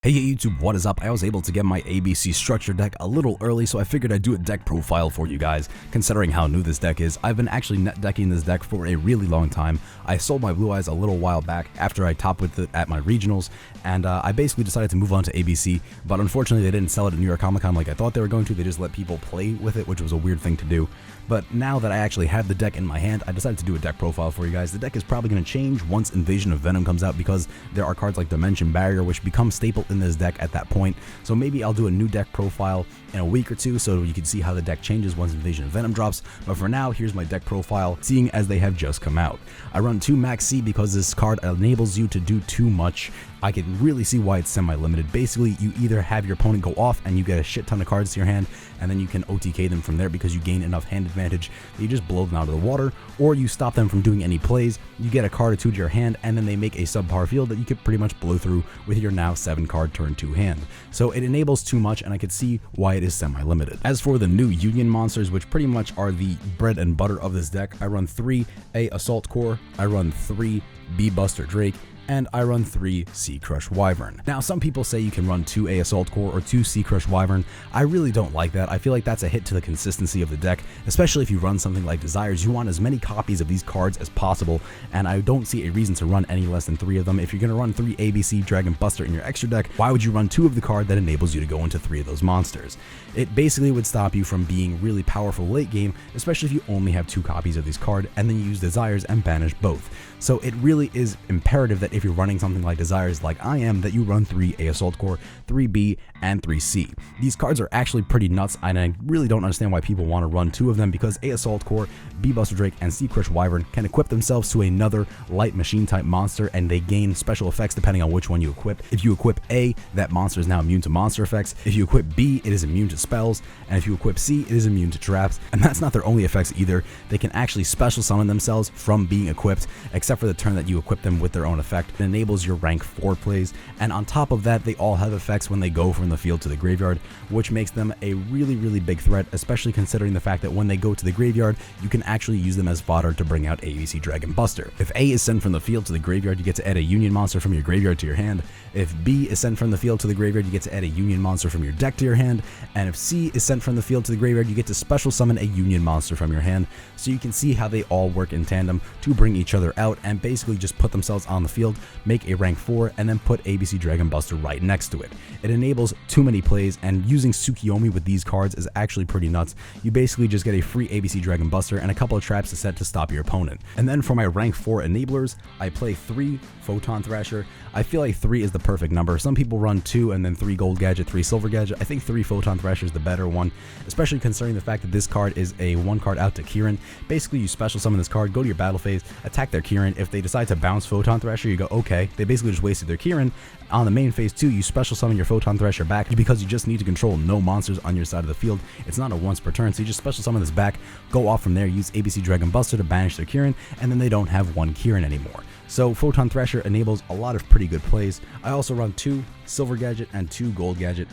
Hey YouTube, what is up? I was able to get my ABC structure deck a little early, so I figured I'd do a deck profile for you guys, considering how new this deck is. I've been actually net decking this deck for a really long time. I sold my Blue Eyes a little while back after I topped with it at my regionals, and I basically decided to move on to ABC, but unfortunately they didn't sell it at New York Comic Con like I thought they were going to. They just let people play with it, which was a weird thing to do. But now that I actually have the deck in my hand, I decided to do a deck profile for you guys. The deck is probably going to change once Invasion of Venom comes out because there are cards like Dimension Barrier which become staple in this deck at that point. So maybe I'll do a new deck profile in a week or two so you can see how the deck changes once Invasion of Venom drops. But for now, here's my deck profile, seeing as they have just come out. I run 2 Max C because this card enables you to do too much. I can really see why it's semi-limited. Basically, you either have your opponent go off and you get a shit ton of cards to your hand, and then you can OTK them from there because you gain enough hand advantage that you just blow them out of the water, or you stop them from doing any plays, you get a card or two to your hand, and then they make a subpar field that you could pretty much blow through with your now 7-card turn 2 hand. So it enables too much, and I could see why it is semi-limited. As for the new Union monsters, which pretty much are the bread and butter of this deck, I run 3 A Assault Core, I run 3 B Buster Drake, and I run 3 Sea Crush Wyvern. Now, some people say you can run 2 A Assault Core or 2 Sea Crush Wyvern. I really don't like that. I feel like that's a hit to the consistency of the deck, especially if you run something like Desires. You want as many copies of these cards as possible, and I don't see a reason to run any less than 3 of them. If you're going to run 3 ABC Dragon Buster in your extra deck, why would you run 2 of the card that enables you to go into 3 of those monsters? It basically would stop you from being really powerful late game, especially if you only have 2 copies of this card and then you use Desires and banish both. So it really is imperative that if you're running something like Desires like I am, that you run 3 A Assault Core, 3 B, and 3 C. These cards are actually pretty nuts, and I really don't understand why people want to run 2 of them, because A Assault Core, B Buster Drake, and Sea Crush Wyvern can equip themselves to another light machine type monster, and they gain special effects depending on which one you equip. If you equip A, that monster is now immune to monster effects. If you equip B, it is immune to spells, and if you equip C, it is immune to traps. And that's not their only effects either. They can actually special summon themselves from being equipped, except for the turn that you equip them with their own effect. It enables your rank 4 plays, and on top of that, they all have effects when they go from the field to the graveyard, which makes them a really big threat, especially considering the fact that when they go to the graveyard, you can actually use them as fodder to bring out ABC Dragon Buster. If A is sent from the field to the graveyard, you get to add a Union monster from your graveyard to your hand. If B is sent from the field to the graveyard, you get to add a Union monster from your deck to your hand. And if C is sent from the field to the graveyard, you get to special summon a Union monster from your hand. So you can see how they all work in tandem to bring each other out and basically just put themselves on the field, make a rank 4, and then put ABC Dragon Buster right next to it. It enables too many plays, and using Tsukiyomi with these cards is actually pretty nuts. You basically just get a free ABC Dragon Buster and a couple of traps to set to stop your opponent. And then for my rank 4 enablers, I play 3 Photon Thrasher. I feel like 3 is the perfect number. Some people run 2 and then 3 Gold Gadget, 3 Silver Gadget. I think 3 Photon Thrasher is the better one, especially considering the fact that this card is a 1 card out to Kieran. Basically, you special summon this card, go to your battle phase, attack their Kieran. If they decide to bounce Photon Thrasher, you go, okay, they basically just wasted their Kieran. On the main phase 2, you special summon your Photon Thrasher back because you just need to control no monsters on your side of the field. It's not a once per turn, so you just special summon this back, go off from there, use ABC Dragon Buster to banish their Kieran, and then they don't have 1 Kieran anymore. So Photon Thrasher enables a lot of pretty good plays. I also run 2 Silver Gadget and 2 Gold Gadget.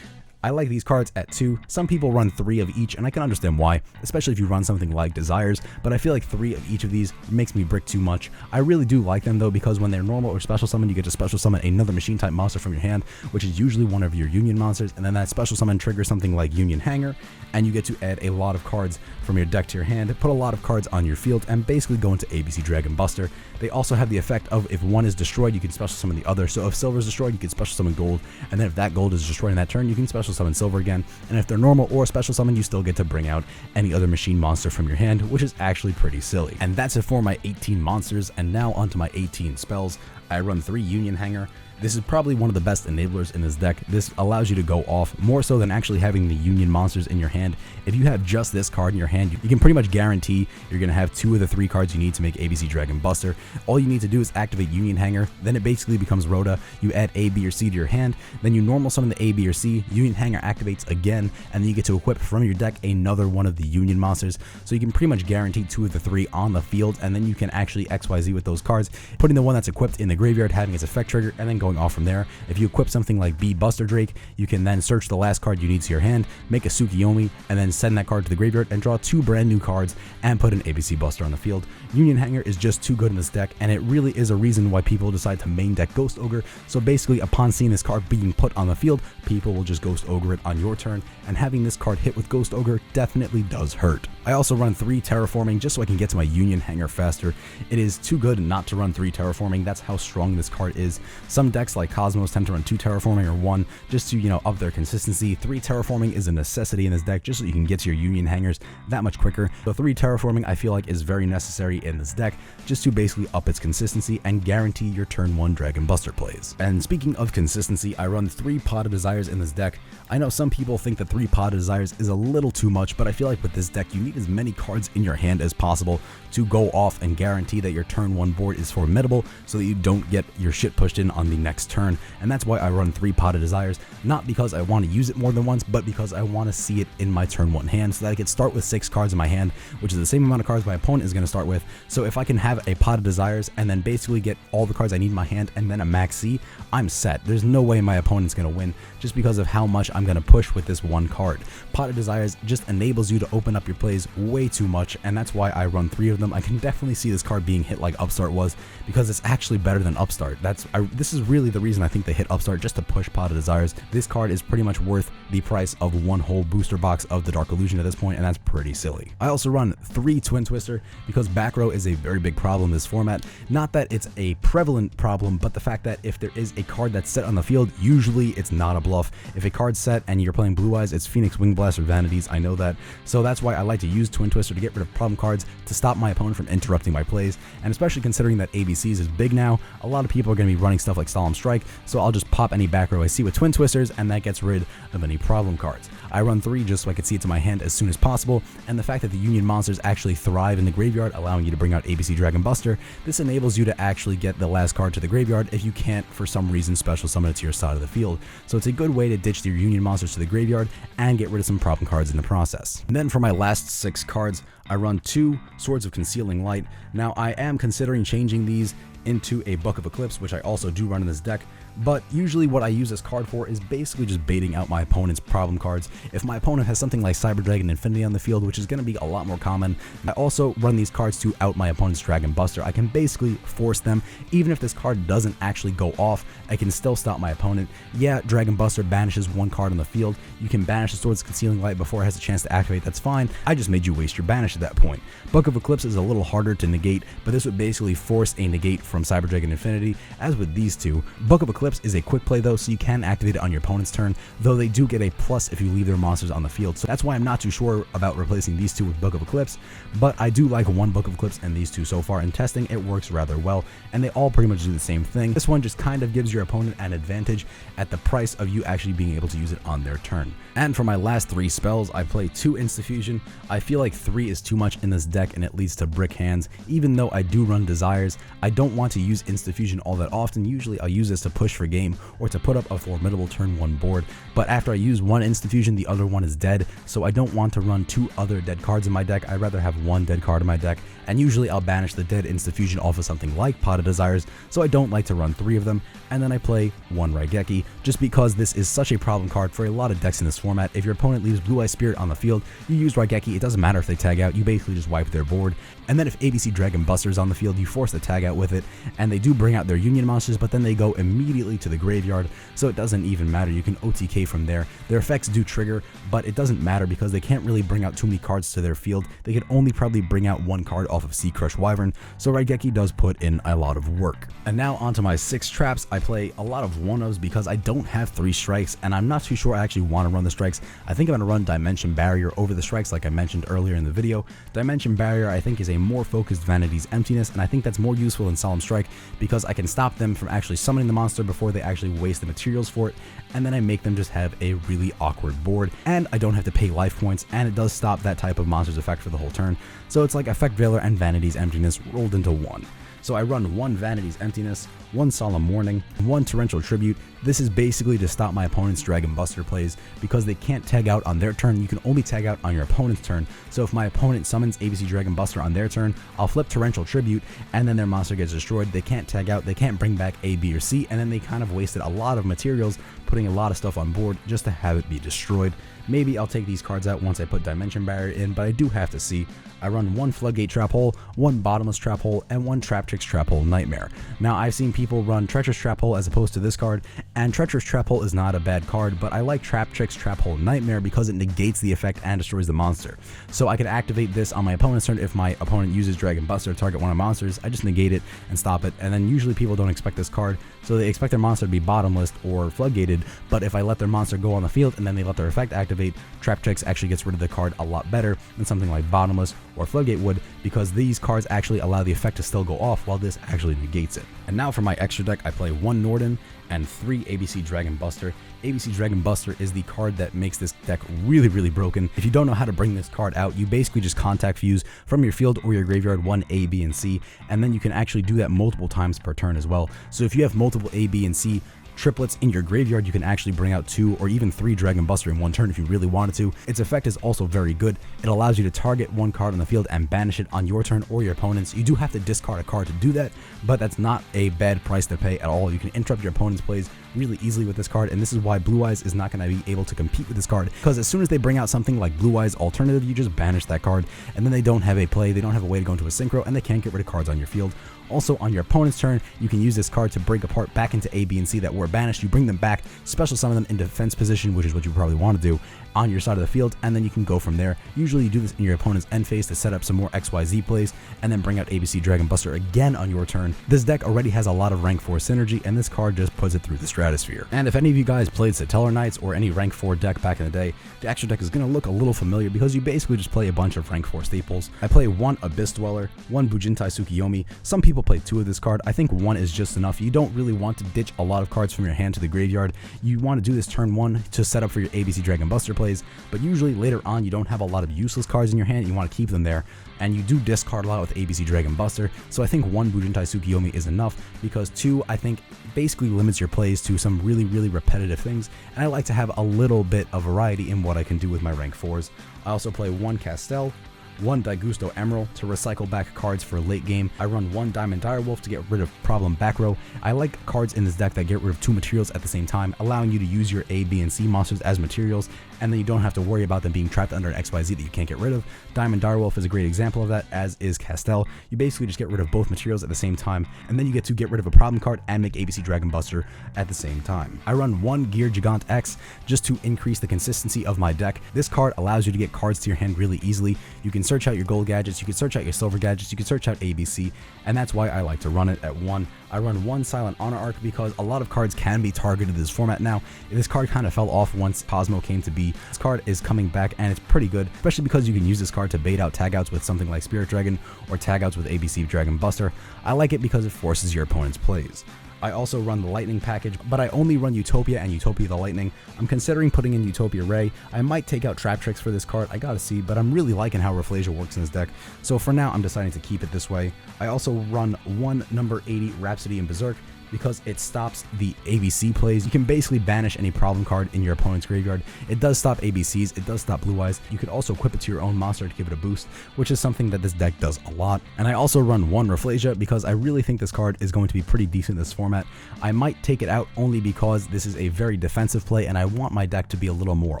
I like these cards at 2. Some people run 3 of each, and I can understand why, especially if you run something like Desires, but I feel like 3 of each of these makes me brick too much. I really do like them though, because when they're normal or special summon, you get to special summon another machine type monster from your hand, which is usually one of your Union monsters, and then that special summon triggers something like Union Hanger, and you get to add a lot of cards from your deck to your hand, put a lot of cards on your field, and basically go into ABC Dragon Buster. They also have the effect of if one is destroyed, you can special summon the other. So if silver is destroyed, you can special summon gold, and then if that gold is destroyed in that turn, you can special summon silver again. And if they're normal or special summon, you still get to bring out any other machine monster from your hand, which is actually pretty silly. And that's it for my 18 monsters, and now onto my 18 spells. I run 3 Union Hanger. This is probably one of the best enablers in this deck. This allows you to go off more so than actually having the Union monsters in your hand. If you have just this card in your hand, you can pretty much guarantee you're going to have 2 of the 3 cards you need to make ABC Dragon Buster. All you need to do is activate Union Hanger, then it basically becomes Rhoda. You add A, B, or C to your hand, then you normal summon the A, B, or C, Union Hanger activates again, and then you get to equip from your deck another one of the Union monsters. So you can pretty much guarantee 2 of the 3 on the field, and then you can actually XYZ with those cards, putting the one that's equipped in the graveyard, having its effect trigger, and then going going off from there. If you equip something like B Buster Drake, you can then search the last card you need to your hand, make a Tsukiyomi, and then send that card to the graveyard and draw 2 brand new cards and put an ABC Buster on the field. Union Hanger is just too good in this deck, and it really is a reason why people decide to main deck Ghost Ogre. So basically, upon seeing this card being put on the field, people will just Ghost Ogre it on your turn, and having this card hit with Ghost Ogre definitely does hurt. I also run 3 Terraforming just so I can get to my Union Hanger faster. It is too good not to run 3 Terraforming. That's how strong this card is. Some decks like Cosmos tend to run 2 Terraforming or 1 just to, up their consistency. 3 Terraforming is a necessity in this deck just so you can get to your Union Hangers that much quicker. So 3 Terraforming I feel like is very necessary in this deck just to basically up its consistency and guarantee your turn 1 Dragon Buster plays. And speaking of consistency, I run 3 Pot of Desires in this deck. I know some people think that 3 Pot of Desires is a little too much, but I feel like with this deck you need as many cards in your hand as possible to go off and guarantee that your turn 1 board is formidable so that you don't get your shit pushed in on the next turn. And that's why I run 3 Pot of Desires, not because I want to use it more than once, but because I want to see it in my turn 1 hand so that I can start with 6 cards in my hand, which is the same amount of cards my opponent is going to start with. So if I can have a Pot of Desires and then basically get all the cards I need in my hand and then a Max C, I'm set. There's no way my opponent's going to win just because of how much I'm going to push with this one card. Pot of Desires just enables you to open up your plays way too much, and that's why I run 3 of them. I can definitely see this card being hit like Upstart was because it's actually better than Upstart. This is really the reason I think they hit Upstart, just to push Pot of Desires. This card is pretty much worth the price of 1 whole booster box of the Dark Illusion at this point, and that's pretty silly. I also run 3 Twin Twister because back row is a very big problem in this format. Not that it's a prevalent problem, but the fact that if there is a card that's set on the field, usually it's not a bluff. If a card's set and you're playing Blue Eyes, it's Phoenix Wing Blast or Vanities, I know that. So that's why I like to use Twin Twister to get rid of problem cards to stop my opponent from interrupting my plays, and especially considering that ABCs is big now, a lot of people are going to be running stuff like Solemn Strike, so I'll just pop any back row I see with Twin Twisters, and that gets rid of any problem cards. I run 3 just so I can see it to my hand as soon as possible, and the fact that the Union monsters actually thrive in the graveyard, allowing you to bring out ABC Dragon Buster, this enables you to actually get the last card to the graveyard if you can't, for some reason, special summon it to your side of the field. So it's a good way to ditch your Union monsters to the graveyard and get rid of some problem cards in the process. And then for my last 6 cards, I run 2 Swords of Concealing Light. Now I am considering changing these into a Book of Eclipse, which I also do run in this deck, but usually what I use this card for is basically just baiting out my opponent's problem cards. If my opponent has something like Cyber Dragon Infinity on the field, which is going to be a lot more common, I also run these cards to out my opponent's Dragon Buster. I can basically force them. Even if this card doesn't actually go off, I can still stop my opponent. Yeah, Dragon Buster banishes 1 card on the field. You can banish the Swords of Concealing Light before it has a chance to activate, that's fine. I just made you waste your banish at that point. Book of Eclipse is a little harder to negate, but this would basically force a negate from Cyber Dragon Infinity, as with these 2. Book of Eclipse is a quick play though, so you can activate it on your opponent's turn, though they do get a plus if you leave their monsters on the field. So that's why I'm not too sure about replacing these 2 with Book of Eclipse, but I do like 1 Book of Eclipse and these 2 so far. In testing, it works rather well, and they all pretty much do the same thing. This one just kind of gives your opponent an advantage at the price of you actually being able to use it on their turn. And for my last 3 spells, I play 2 Instafusion. I feel like 3 is too much in this deck and it leads to brick hands. Even though I do run Desires, I don't want to use Instafusion all that often. Usually I'll use this to push for game or to put up a formidable turn 1 board, but after I use 1 Instafusion, the other one is dead, so I don't want to run 2 other dead cards in my deck. I'd rather have 1 dead card in my deck, and usually I'll banish the dead Instafusion off of something like Pot of Desires, so I don't like to run 3 of them, and then I play 1 Raigeki, just because this is such a problem card for a lot of decks in this format. If your opponent leaves Blue Eye Spirit on the field, you use Raigeki, it doesn't matter if they tag out, you basically just wipe their board, and then if ABC Dragon Buster is on the field, you force the tag out with it, and they do bring out their Union monsters, but then they go immediately to the graveyard, so it doesn't even matter. You can OTK from there. Their effects do trigger, but it doesn't matter because they can't really bring out too many cards to their field. They can only probably bring out 1 card off of Sea Crush Wyvern, so Raigeki does put in a lot of work. And now onto my 6 traps. I play a lot of 1-ofs because I don't have 3 strikes, and I'm not too sure I actually want to run the strikes. I think I'm going to run Dimension Barrier over the strikes like I mentioned earlier in the video. Dimension Barrier I think is a more focused Vanity's Emptiness, and I think that's more useful than Solemn Strike because I can stop them from actually summoning the monster before they actually waste the materials for it, and then I make them just have a really awkward board, and I don't have to pay life points, and it does stop that type of monster's effect for the whole turn. So it's like Effect Veiler and Vanity's Emptiness rolled into one. So I run 1 Vanity's Emptiness, 1 Solemn Warning, 1 Torrential Tribute. This is basically to stop my opponent's Dragon Buster plays because they can't tag out on their turn. You can only tag out on your opponent's turn. So if my opponent summons ABC Dragon Buster on their turn, I'll flip Torrential Tribute and then their monster gets destroyed. They can't tag out, they can't bring back A, B, or C, and then they kind of wasted a lot of materials putting a lot of stuff on board just to have it be destroyed. Maybe I'll take these cards out once I put Dimension Barrier in, but I do have to see. I run 1 Floodgate Trap Hole, 1 Bottomless Trap Hole, and 1 Traptrix Trap Hole Nightmare. Now, I've seen people run Treacherous Trap Hole as opposed to this card, and Treacherous Trap Hole is not a bad card, but I like Traptrix Trap Hole Nightmare because it negates the effect and destroys the monster. So I could activate this on my opponent's turn. If my opponent uses Dragon Buster to target one of my monsters, I just negate it and stop it, and then usually people don't expect this card, so they expect their monster to be bottomless or floodgated, but if I let their monster go on the field and then they let their effect activate, Traptrix actually gets rid of the card a lot better than something like bottomless or floodgate would, because these cards actually allow the effect to still go off while this actually negates it. And now for my extra deck, I play 1 Norden and 3 ABC Dragon Buster. ABC Dragon Buster is the card that makes this deck really broken. If you don't know how to bring this card out, you basically just contact fuse from your field or your graveyard 1 A, B, and C, and then you can actually do that multiple times per turn as well. So if you have multiple A, B, and C triplets in your graveyard, you can actually bring out 2 or even 3 Dragon Buster in one turn if you really wanted to. Its effect is also very good. It allows you to target one card on the field and banish it on your turn or your opponent's. You do have to discard a card to do that, but that's not a bad price to pay at all. You can interrupt your opponent's plays really easily with this card, and this is why Blue Eyes is not going to be able to compete with this card, because as soon as they bring out something like Blue Eyes Alternative, you just banish that card, and then they don't have a play, they don't have a way to go into a synchro, and they can't get rid of cards on your field. Also, on your opponent's turn, you can use this card to break apart back into A, B, and C that were banished. You bring them back, special summon them in defense position, which is what you probably want to do, on your side of the field, and then you can go from there. Usually you do this in your opponent's end phase to set up some more XYZ plays, and then bring out ABC Dragon Buster again on your turn. This deck already has a lot of rank 4 synergy, and this card just puts it through the stratosphere. And if any of you guys played Satellar Knights or any rank 4 deck back in the day, the extra deck is going to look a little familiar because you basically just play a bunch of rank 4 staples. I play 1 Abyss Dweller, 1 Bujintai Tsukiyomi. Some people play 2 of this card. I think 1 is just enough. You don't really want to ditch a lot of cards from your hand to the graveyard. You want to do this turn 1 to set up for your ABC Dragon Buster plays, but usually later on you don't have a lot of useless cards in your hand. You want to keep them there, and you do discard a lot with ABC Dragon Buster, so I think 1 Bujintai Tsukiyomi is enough, because 2, I think, basically limits your plays to some really repetitive things, and I like to have a little bit of variety in what I can do with my rank 4s. I also play 1 Castel, 1 Daigusto Emerald to recycle back cards for late game. I run 1 Diamond Direwolf to get rid of problem back row. I like cards in this deck that get rid of 2 materials at the same time, allowing you to use your A, B, and C monsters as materials, and then you don't have to worry about them being trapped under an XYZ that you can't get rid of. Diamond Direwolf is a great example of that, as is Castel. You basically just get rid of both materials at the same time, and then you get to get rid of a problem card and make ABC Dragon Buster at the same time. I run 1 Gear Gigant X just to increase the consistency of my deck. This card allows you to get cards to your hand really easily. You can search out your gold gadgets, you can search out your silver gadgets, you can search out ABC, and that's why I like to run it at 1. I run 1 Silent Honor Arc because a lot of cards can be targeted in this format now. This card kind of fell off once Cosmo came to be. This card is coming back, and it's pretty good, especially because you can use this card to bait out tagouts with something like Spirit Dragon or tagouts with ABC Dragon Buster. I like it because it forces your opponent's plays. I also run the Lightning package, but I only run Utopia and Utopia the Lightning. I'm considering putting in Utopia Ray. I might take out Traptrix for this card, I gotta see, but I'm really liking how Rafflesia works in this deck, so for now I'm deciding to keep it this way. I also run 1 number 80 Rhapsody and Berserk because it stops the ABC plays. You can basically banish any problem card in your opponent's graveyard. It does stop ABCs, it does stop Blue Eyes. You could also equip it to your own monster to give it a boost, which is something that this deck does a lot. And I also run 1 Rafflesia because I really think this card is going to be pretty decent in this format. I might take it out only because this is a very defensive play and I want my deck to be a little more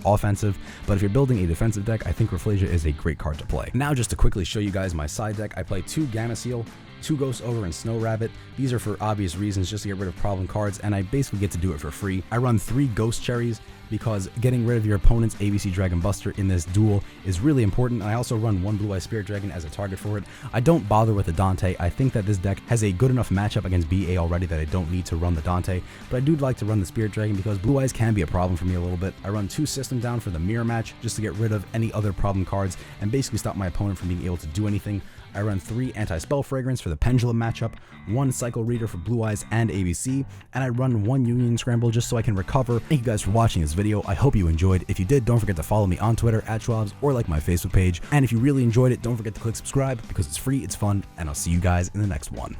offensive, but if you're building a defensive deck, I think Rafflesia is a great card to play. Now, just to quickly show you guys my side deck, I play 2 Gamma Seal, 2 Ghost Ogre, and Snow Rabbit. These are for obvious reasons, just to get rid of problem cards, and I basically get to do it for free. I run 3 Ghost Cherries because getting rid of your opponent's ABC Dragon Buster in this duel is really important. I also run 1 Blue Eye Spirit Dragon as a target for it. I don't bother with the Dante. I think that this deck has a good enough matchup against BA already that I don't need to run the Dante, but I do like to run the Spirit Dragon because Blue Eyes can be a problem for me a little bit. I run 2 System Down for the Mirror Match just to get rid of any other problem cards and basically stop my opponent from being able to do anything. I run 3 Anti-Spell Fragrance for the Pendulum matchup, 1 Cycle Reader for Blue Eyes and ABC, and I run 1 Union Scramble just so I can recover. Thank you guys for watching this video. I hope you enjoyed. If you did, don't forget to follow me on Twitter @Schwabs or like my Facebook page. And if you really enjoyed it, don't forget to click subscribe because it's free, it's fun, and I'll see you guys in the next one.